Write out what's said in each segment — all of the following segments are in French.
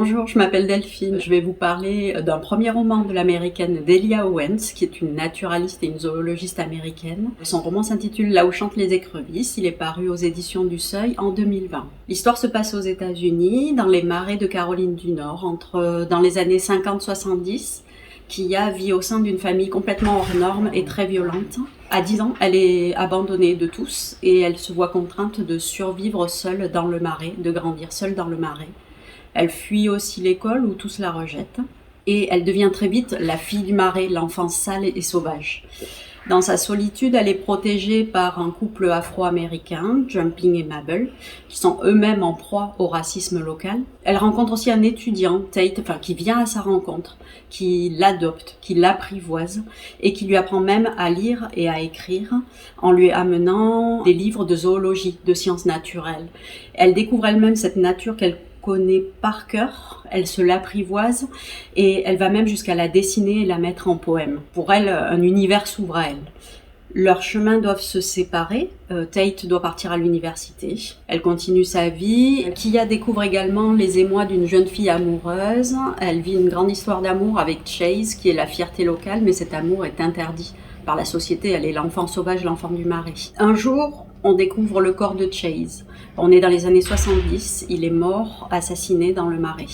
Bonjour, je m'appelle Delphine. Je vais vous parler d'un premier roman de l'américaine Delia Owens, qui est une naturaliste et une zoologiste américaine. Son roman s'intitule Là où chantent les écrevisses. Il est paru aux éditions du Seuil en 2020. L'histoire se passe aux États-Unis, dans les marais de Caroline du Nord, dans les années 50-70. Kia vit au sein d'une famille complètement hors norme et très violente. À 10 ans, elle est abandonnée de tous et elle se voit contrainte de survivre seule dans le marais, de grandir seule dans le marais. Elle fuit aussi l'école où tous la rejettent et elle devient très vite la fille du marais, l'enfant sale et sauvage. Dans sa solitude, elle est protégée par un couple afro-américain, Jumping et Mabel, qui sont eux-mêmes en proie au racisme local. Elle rencontre aussi un étudiant, Tate, qui vient à sa rencontre, qui l'adopte, qui l'apprivoise et qui lui apprend même à lire et à écrire en lui amenant des livres de zoologie, de sciences naturelles. Elle découvre elle-même cette nature qu'elle connaît par cœur, elle se l'apprivoise et elle va même jusqu'à la dessiner et la mettre en poème. Pour elle, un univers s'ouvre à elle. Leurs chemins doivent se séparer. Tate doit partir à l'université. Elle continue sa vie. Kia découvre également les émois d'une jeune fille amoureuse. Elle vit une grande histoire d'amour avec Chase, qui est la fierté locale, mais cet amour est interdit par la société. Elle est l'enfant sauvage, l'enfant du marais. Un jour, on découvre le corps de Chase. On est dans les années 70, il est mort, assassiné dans le marais.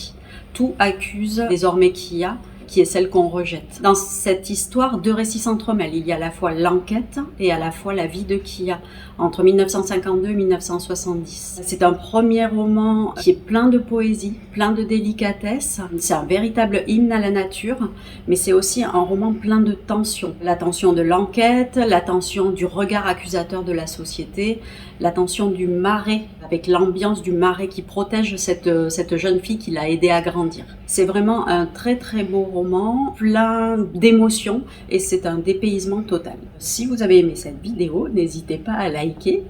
Tout accuse désormais Kia, qui est celle qu'on rejette. Dans cette histoire, deux récits s'entremêlent. Il y a à la fois l'enquête et à la fois la vie de Kia, entre 1952 et 1970. C'est un premier roman qui est plein de poésie, plein de délicatesse. C'est un véritable hymne à la nature, mais c'est aussi un roman plein de tension. La tension de l'enquête, la tension du regard accusateur de la société, la tension du marais, avec l'ambiance du marais qui protège cette jeune fille qui l'a aidée à grandir. C'est vraiment un très très beau roman, plein d'émotions et c'est un dépaysement total. Si vous avez aimé cette vidéo, n'hésitez pas à liker.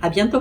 À bientôt!